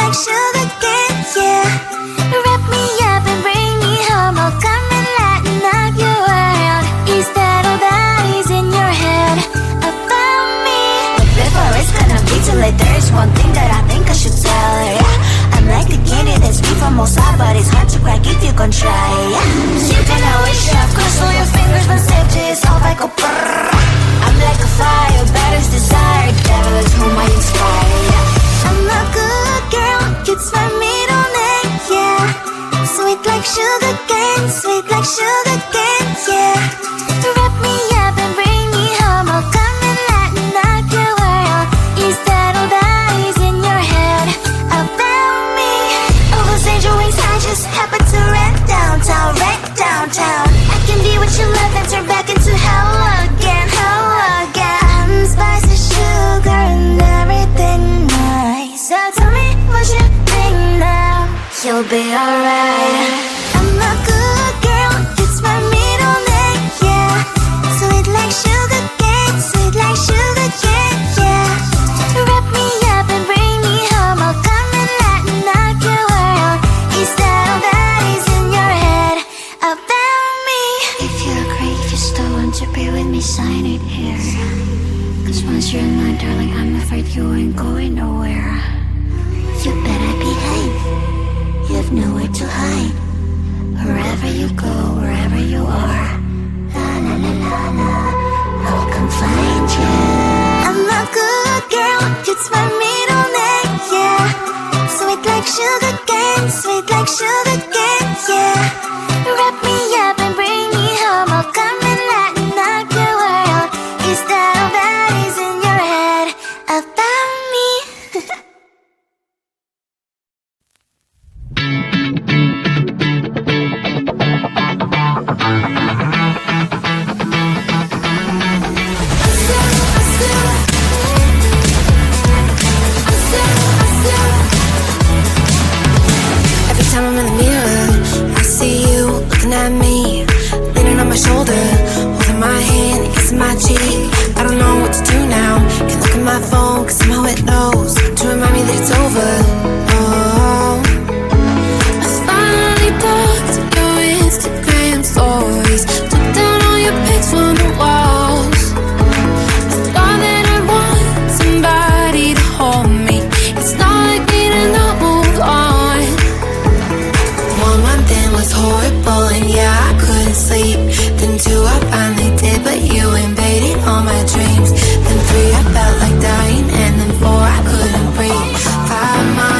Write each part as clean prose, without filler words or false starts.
like sugar cane, yeah. Wrap me up and bring me home. I'll come and lighten up your world. Is that all that is in your head about me? But before it's gonna be too late, there is one thing that I think I should tell her, yeah. I'm like a candy that's sweet from outside, but it's hard to crack if you can try, yeah. You can always shove, cross all your fingers when safety is off, I go brrrr. I'm like a fire, batter's desire, devil is whom I inspire, yeah. I'm a good girl, it's my middle name, yeah. Sweet like sugar cane, sweet like sugar cane, yeah. Wrap me up and bring me home. I'll come and lighten up your world. Is that all that is in your head about me? Over angel wings, I just happen to rent downtown, right downtown. I can be what you love and turn back into hell again, hell again. Spicy sugar and everything nice. So tell me what you think now. You'll be alright. I'm a good girl, it's my middle name, yeah. Sweet like sugar cane, sweet like sugar cane, yeah. Wrap me up and bring me home. I'll come and lighten up your world. Is that all that is in your head about me? If you agree, if you still want to be with me, sign it here. Cause once you're mine, darling, I'm afraid you ain't going nowhere. You better behave. You have nowhere to hide. Wherever you go, wherever you are, la la la la la, I'll come find you. I'm a good girl, it's my middle name, yeah. Sweet like sugar cane, sweet like sugar cane, yeah. Wrap me up and bring me home. I'll come and lighten up your world. Is that all that is in your head about me? Every time I'm in the mirror, I see you looking at me, leaning on my shoulder, holding my hand, kissing my cheek. I don't know what to do now. Can't look at my phone, cause somehow it knows to remind me that it's over. Oh, I finally blocked your Instagram stories, took down all your pics from the walls. I thought that I want somebody to hold me. It's not like me to not move on. 1 month in was horrible, and yeah, I couldn't sleep. Then 2, I finally did, but you invaded all my dreams. Then 3, I felt like dying, and then 4, I couldn't breathe. 5 months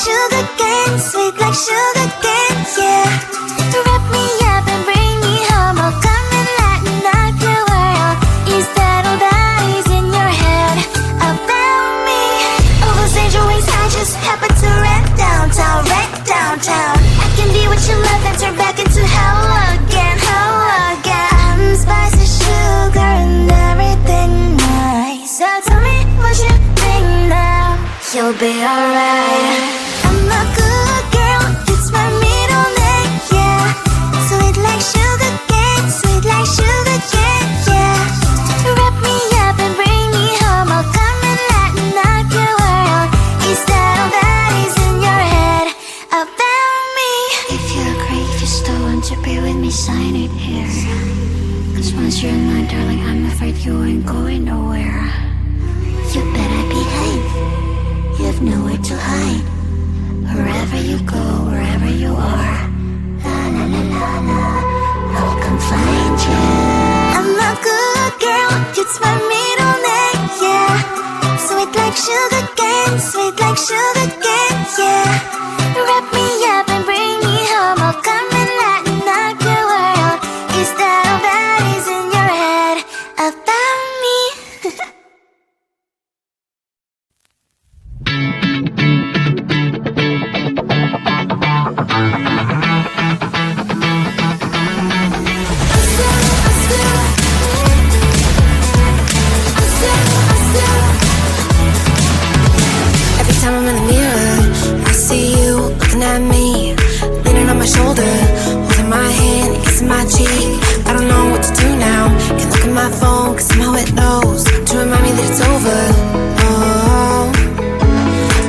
sugar cane, sweet like sugar cane, yeah. Wrap me up and bring me home, I'll come and lighten up your world. Is that all that is in your head about me? Overstage your wings, I just happen to wreck downtown, wreck downtown. I can be what you love and turn back into hell again, hell again. I'm spicy sugar and everything nice. So tell me what you think now, you'll be alright. I'm a good girl, it's my middle name, yeah. Sweet like sugar cane, sweet like sugar cane, yeah. Wrap me up and bring me home, I'll come and lighten up your world. Is that all that is in your head about me? If you agree, if you still want to be with me, sign it here. Cause once you're mine, darling, I'm afraid you ain't going nowhere. You better behave, you have nowhere to hide. Wherever you go, wherever you are, la la la la la, I'll come find you. I'm a good girl, it's my middle name, yeah. Sweet like sugar cane, sweet like sugar cane, yeah. Wrap me up and bring me home, I'll come and lighten up your world. Is that all that is in your head about me? Every time I'm in the mirror, I see you looking at me, leaning on my shoulder, holding my hand, kissing my cheek. I don't know what to do now. Can't look at my phone, cause somehow it knows to remind me that it's over. Oh,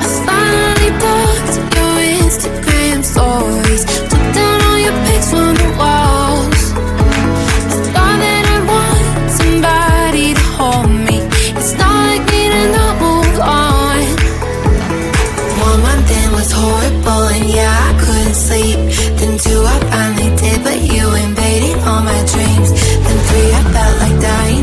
I finally blocked your Instagram stories, took down all your pics from the walls. I thought that I'd want somebody to hold me. It's not like me to not move on. 1 month in was horrible and yeah, I couldn't sleep. Then 2 I finally did, but you invaded all my dreams. Then 3 I felt like dying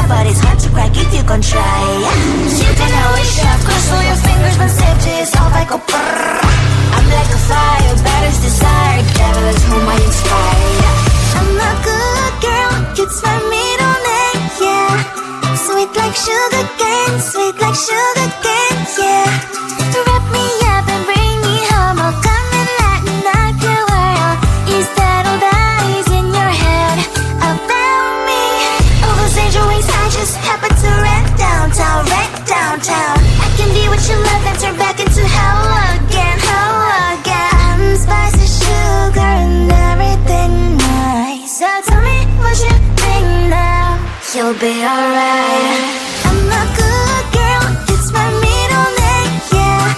but it's hard to crack if you can try. You can always shove, cross all your fingers, but safety is off, I go brrrr. I'm like a fire, bad as desire, devil is whom I inspire. I'm a good girl, it's my middle name, yeah. Sweet like sugar cane, sweet like sugar cane, yeah. Wrap me up and bring me home, I'll come and lighten up your world. Is that all that is in your head about me? All those angel wings I just happen to rent downtown, rent downtown. I can be what you love and turn back into hell again, hell again. I'm spicy sugar and everything nice. So tell me what you think now, you'll be alright. I'm a good girl, it's my middle name, yeah.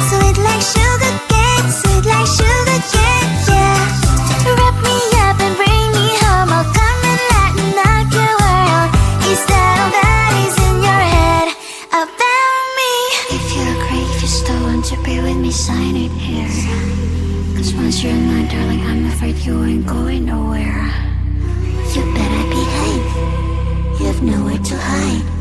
Sweet like sugar cane, sweet like sugar cane, yeah. Wrap me up and bring me home, I'll come and lighten up your world. Is that all that is in your head about me? If you agree, if you still want to be with me, sign it here. Cause once you're mine, darling, I'm afraid you ain't going nowhere. You better behave, you have nowhere to hide.